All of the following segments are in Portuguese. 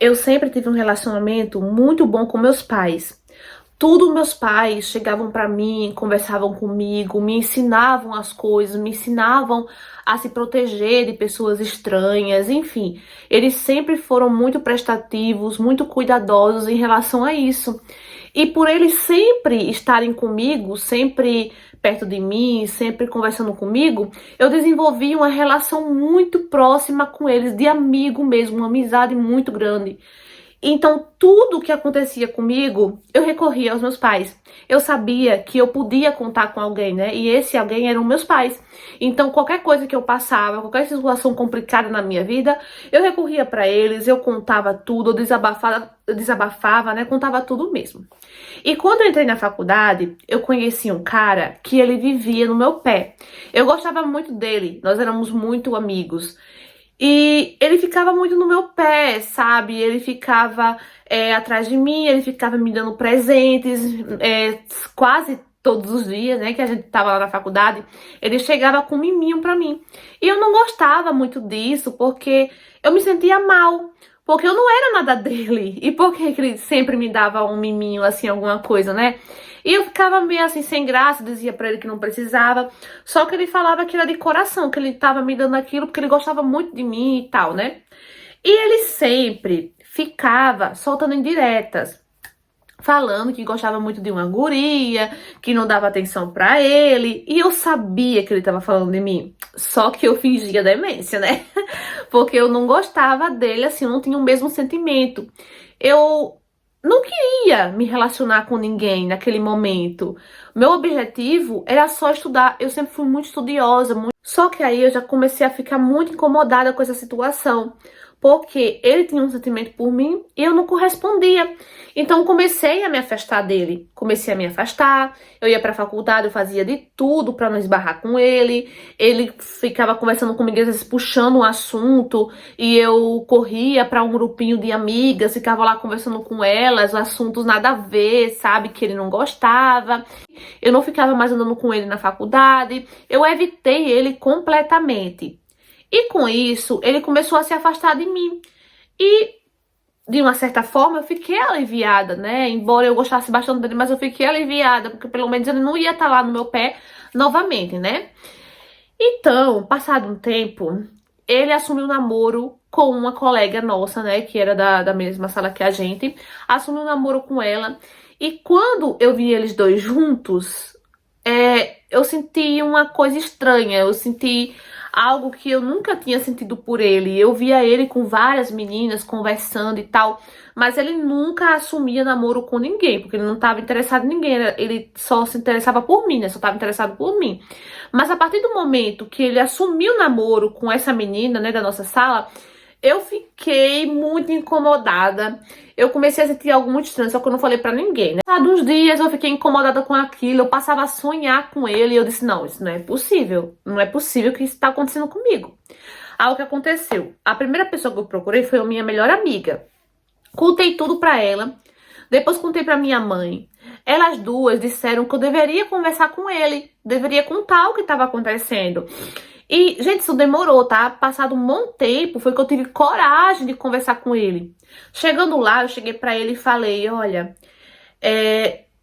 Eu sempre tive um relacionamento muito bom com meus pais. Tudo meus pais chegavam pra mim, conversavam comigo, me ensinavam as coisas, me ensinavam a se proteger de pessoas estranhas, enfim. Eles sempre foram muito prestativos, muito cuidadosos em relação a isso. E por eles sempre estarem comigo, sempre perto de mim, sempre conversando comigo, eu desenvolvi uma relação muito próxima com eles, de amigo mesmo, uma amizade muito grande. Então, tudo que acontecia comigo, eu recorria aos meus pais. Eu sabia que eu podia contar com alguém, né? E esse alguém eram meus pais. Então, qualquer coisa que eu passava, qualquer situação complicada na minha vida, eu recorria para eles, eu contava tudo, eu desabafava, né? Contava tudo mesmo. E quando eu entrei na faculdade, eu conheci um cara que ele vivia no meu pé. Eu gostava muito dele, nós éramos muito amigos. E ele ficava muito no meu pé, sabe? Ele ficava atrás de mim, ele ficava me dando presentes, quase todos os dias, né? Que a gente tava lá na faculdade, ele chegava com um miminho pra mim. E eu não gostava muito disso, porque eu me sentia mal. Porque eu não era nada dele. E por que ele sempre me dava um miminho, assim, alguma coisa, né? E eu ficava meio assim, sem graça, dizia pra ele que não precisava. Só que ele falava que era de coração, que ele tava me dando aquilo porque ele gostava muito de mim e tal, né? E ele sempre ficava soltando indiretas, falando que gostava muito de uma guria, que não dava atenção pra ele. E eu sabia que ele tava falando de mim. Só que eu fingia demência, né? Porque eu não gostava dele, assim, eu não tinha o mesmo sentimento. Eu não queria me relacionar com ninguém naquele momento. Meu objetivo era só estudar. Eu sempre fui muito estudiosa, muito... Só que aí eu já comecei a ficar muito incomodada com essa situação. Porque ele tinha um sentimento por mim e eu não correspondia. Então comecei a me afastar dele. Comecei a me afastar. Eu ia pra faculdade, eu fazia de tudo pra não esbarrar com ele. Ele ficava conversando comigo, às vezes puxando um assunto. E eu corria pra um grupinho de amigas, ficava lá conversando com elas, assuntos nada a ver, sabe? Que ele não gostava. Eu não ficava mais andando com ele na faculdade. Eu evitei ele completamente. E com isso, ele começou a se afastar de mim. E, de uma certa forma, eu fiquei aliviada, né? Embora eu gostasse bastante dele, mas eu fiquei aliviada, porque pelo menos ele não ia estar lá no meu pé novamente, né? Então, passado um tempo, ele assumiu um namoro com uma colega nossa, né? Que era da mesma sala que a gente. Assumiu um namoro com ela. E quando eu vi eles dois juntos, eu senti uma coisa estranha. Eu senti algo que eu nunca tinha sentido por ele. Eu via ele com várias meninas conversando e tal, mas ele nunca assumia namoro com ninguém, porque ele não estava interessado em ninguém, ele só se interessava por mim, né? Só estava interessado por mim. Mas a partir do momento que ele assumiu namoro com essa menina, né, da nossa sala, eu fiquei muito incomodada. Eu comecei a sentir algo muito estranho, só que eu não falei pra ninguém, né? Passados uns dias eu fiquei incomodada com aquilo, eu passava a sonhar com ele e eu disse, não, isso não é possível. Não é possível que isso tá acontecendo comigo. Aí o que aconteceu? A primeira pessoa que eu procurei foi a minha melhor amiga. Contei tudo pra ela, depois contei pra minha mãe. Elas duas disseram que eu deveria conversar com ele, deveria contar o que estava acontecendo. E, gente, isso demorou, tá? Passado um bom tempo, foi que eu tive coragem de conversar com ele. Chegando lá, eu cheguei pra ele e falei, olha,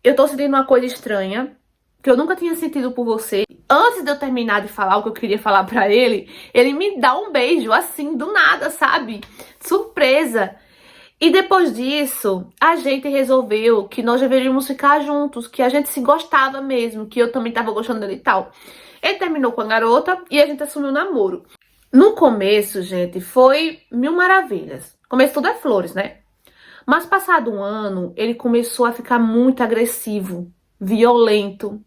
eu tô sentindo uma coisa estranha, que eu nunca tinha sentido por você. Antes de eu terminar de falar o que eu queria falar pra ele me dá um beijo, assim, do nada, sabe? Surpresa. E depois disso, a gente resolveu que nós deveríamos ficar juntos, que a gente se gostava mesmo, que eu também tava gostando dele e tal. Ele terminou com a garota e a gente assumiu o namoro. No começo, gente, foi mil maravilhas. Começo tudo é flores, né? Mas passado um ano, ele começou a ficar muito agressivo, violento.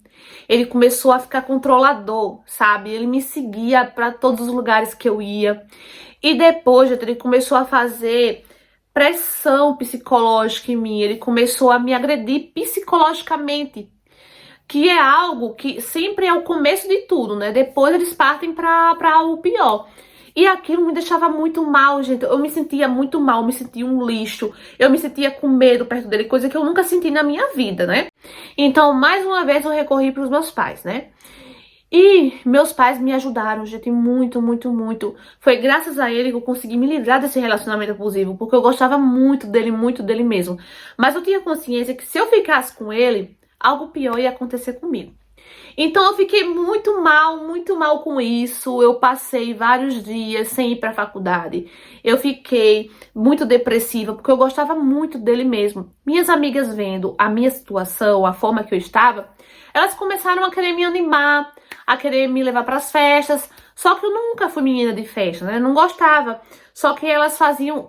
Ele começou a ficar controlador, sabe? Ele me seguia para todos os lugares que eu ia. E depois, gente, ele começou a fazer pressão psicológica em mim. Ele começou a me agredir psicologicamente, que é algo que sempre é o começo de tudo, né? Depois eles partem pra algo pior. E aquilo me deixava muito mal, gente. Eu me sentia muito mal, me sentia um lixo. Eu me sentia com medo perto dele, coisa que eu nunca senti na minha vida, né? Então, mais uma vez, eu recorri pros meus pais, né? E meus pais me ajudaram, gente, muito, muito, muito. Foi graças a ele que eu consegui me livrar desse relacionamento abusivo, porque eu gostava muito dele mesmo. Mas eu tinha consciência que se eu ficasse com ele, algo pior ia acontecer comigo. Então eu fiquei muito mal com isso. Eu passei vários dias sem ir para a faculdade. Eu fiquei muito depressiva porque eu gostava muito dele mesmo. Minhas amigas vendo a minha situação, a forma que eu estava, elas começaram a querer me animar, a querer me levar para as festas. Só que eu nunca fui menina de festa, né? Eu não gostava. Só que elas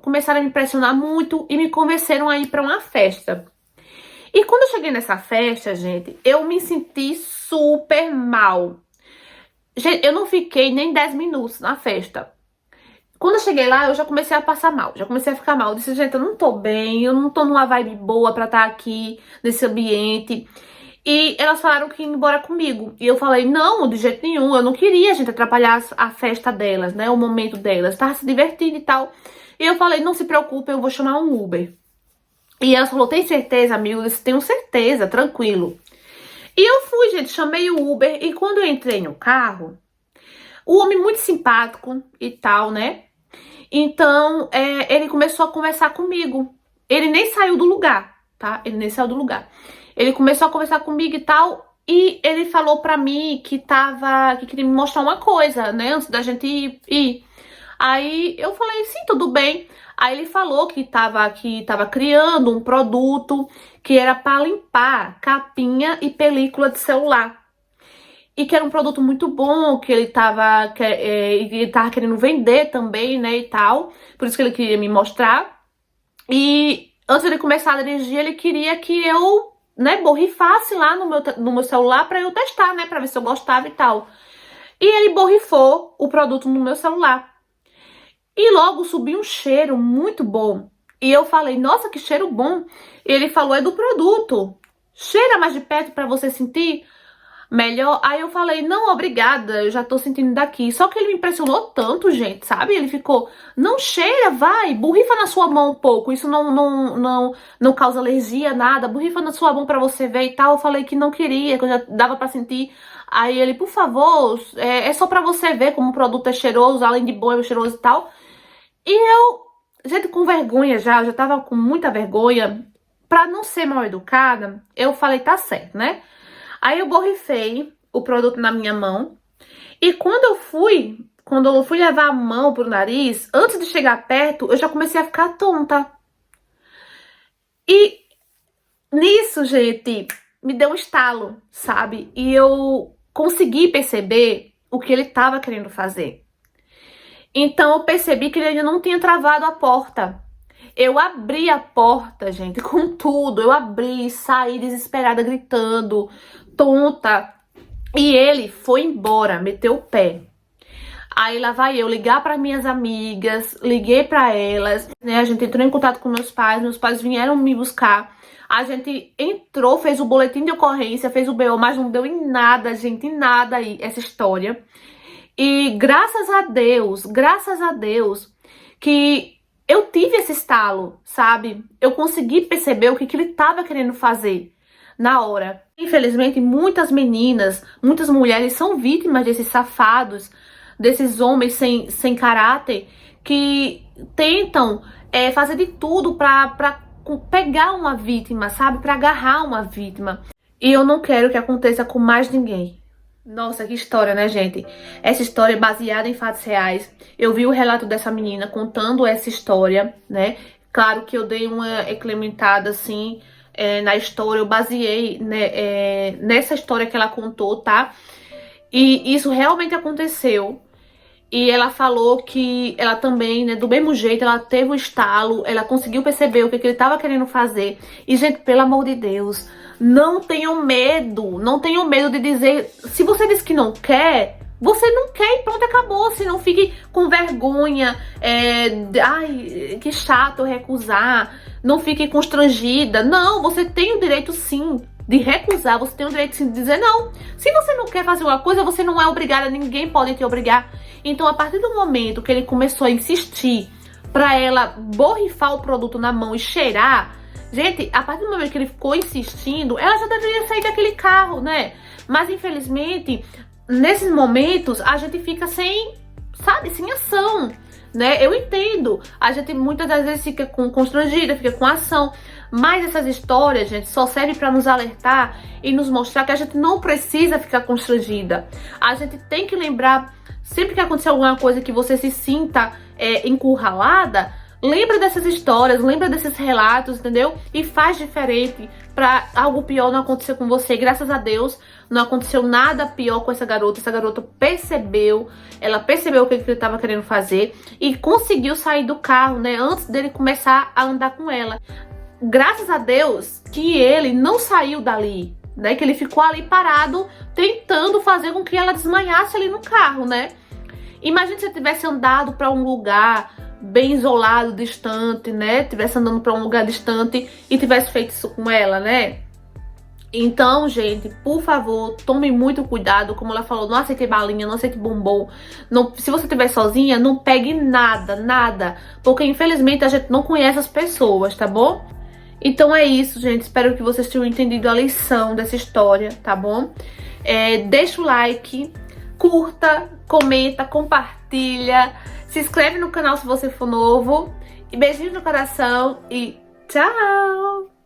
começaram a me pressionar muito e me convenceram a ir para uma festa. E quando eu cheguei nessa festa, gente, eu me senti super mal. Gente, eu não fiquei nem 10 minutos na festa. Quando eu cheguei lá, eu já comecei a passar mal. Já comecei a ficar mal. Eu disse, gente, eu não tô bem. Eu não tô numa vibe boa pra estar aqui, nesse ambiente. E elas falaram que iam embora comigo. E eu falei, não, de jeito nenhum. Eu não queria, gente, atrapalhar a festa delas, né? O momento delas. Tava se divertindo e tal. E eu falei, não se preocupe, eu vou chamar um Uber. E ela falou, tem certeza, amigo? Eu disse, tenho certeza, tranquilo. E eu fui, gente, chamei o Uber. E quando eu entrei no carro, o homem muito simpático e tal, né? Então, ele começou a conversar comigo. Ele nem saiu do lugar, tá? Ele nem saiu do lugar. Ele começou a conversar comigo e tal. E ele falou pra mim que queria me mostrar uma coisa, né? Antes da gente ir. Aí eu falei, sim, tudo bem. Aí ele falou que tava criando um produto que era para limpar capinha e película de celular. E que era um produto muito bom, que ele tava querendo vender também, né, e tal. Por isso que ele queria me mostrar. E antes de ele começar a dirigir, ele queria que eu, né, borrifasse lá no meu celular pra eu testar, né, pra ver se eu gostava e tal. E ele borrifou o produto no meu celular. E logo subiu um cheiro muito bom. E eu falei, nossa, que cheiro bom. E ele falou, é do produto. Cheira mais de perto pra você sentir melhor. Aí eu falei, não, obrigada, eu já tô sentindo daqui. Só que ele me impressionou tanto, gente, sabe? Ele ficou, não cheira, vai, borrifa na sua mão um pouco. Isso não causa alergia, nada. Borrifa na sua mão pra você ver e tal. Eu falei que não queria, que eu já dava pra sentir. Aí ele, por favor, é só pra você ver como o produto é cheiroso, além de bom, é cheiroso e tal. E eu, gente, com vergonha já, eu já tava com muita vergonha. Pra não ser mal educada, eu falei, tá certo, né? Aí eu borrifei o produto na minha mão. E quando eu fui levar a mão pro nariz, antes de chegar perto, eu já comecei a ficar tonta. E nisso, gente, me deu um estalo, sabe? E eu consegui perceber o que ele tava querendo fazer. Então eu percebi que ele ainda não tinha travado a porta. Eu abri a porta, gente, com tudo. Eu abri, saí desesperada, gritando, tonta. E ele foi embora, meteu o pé. Aí lá vai eu ligar para minhas amigas, liguei para elas, né? A gente entrou em contato com meus pais vieram me buscar. A gente entrou, fez o boletim de ocorrência, fez o BO, mas não deu em nada, gente, em nada aí essa história. E graças a Deus, que eu tive esse estalo, sabe? Eu consegui perceber o que ele tava querendo fazer na hora. Infelizmente, muitas meninas, muitas mulheres são vítimas desses safados, desses homens sem caráter, que tentam fazer de tudo pra pegar uma vítima, sabe? Pra agarrar uma vítima. E eu não quero que aconteça com mais ninguém. Nossa, que história, né, gente? Essa história é baseada em fatos reais. Eu vi o relato dessa menina contando essa história, né? Claro que eu dei uma incrementada, assim, na história. Eu baseei, né, nessa história que ela contou, tá? E isso realmente aconteceu. E ela falou que ela também, né, do mesmo jeito, ela teve o estalo, ela conseguiu perceber o que ele estava querendo fazer. E, gente, pelo amor de Deus, não tenham medo de dizer, se você diz que não quer, você não quer e pronto, acabou. Se não fique com vergonha, ai, que chato eu recusar, não fique constrangida. Não, você tem o direito sim de recusar, você tem o direito sim de dizer não. Se você não quer fazer uma coisa, você não é obrigada, ninguém pode te obrigar. Então, a partir do momento que ele começou a insistir pra ela borrifar o produto na mão e cheirar, gente, a partir do momento que ele ficou insistindo, ela já deveria sair daquele carro, né? Mas, infelizmente, nesses momentos a gente fica sem, sabe, sem ação, né? Eu entendo, a gente muitas das vezes fica constrangida, fica com ação, mas essas histórias, gente, só servem para nos alertar e nos mostrar que a gente não precisa ficar constrangida. A gente tem que lembrar, sempre que acontecer alguma coisa que você se sinta encurralada, lembra dessas histórias, lembra desses relatos, entendeu? E faz diferente pra algo pior não acontecer com você. Graças a Deus, não aconteceu nada pior com essa garota. Essa garota percebeu, ela percebeu o que ele estava querendo fazer e conseguiu sair do carro, né? Antes dele começar a andar com ela. Graças a Deus que ele não saiu dali, né? Que ele ficou ali parado, tentando fazer com que ela desmaiasse ali no carro, né? Imagina se ele tivesse andado para um lugar bem isolado, distante, né? Tivesse andando para um lugar distante e tivesse feito isso com ela, né? Então, gente, por favor, tome muito cuidado. Como ela falou, não aceite balinha, não aceite bombom. Não, se você estiver sozinha, não pegue nada, nada. Porque, infelizmente, a gente não conhece as pessoas, tá bom? Então é isso, gente. Espero que vocês tenham entendido a lição dessa história, tá bom? Deixa o like, curta, comenta, compartilha. Se inscreve no canal se você for novo. E beijinho no coração e tchau!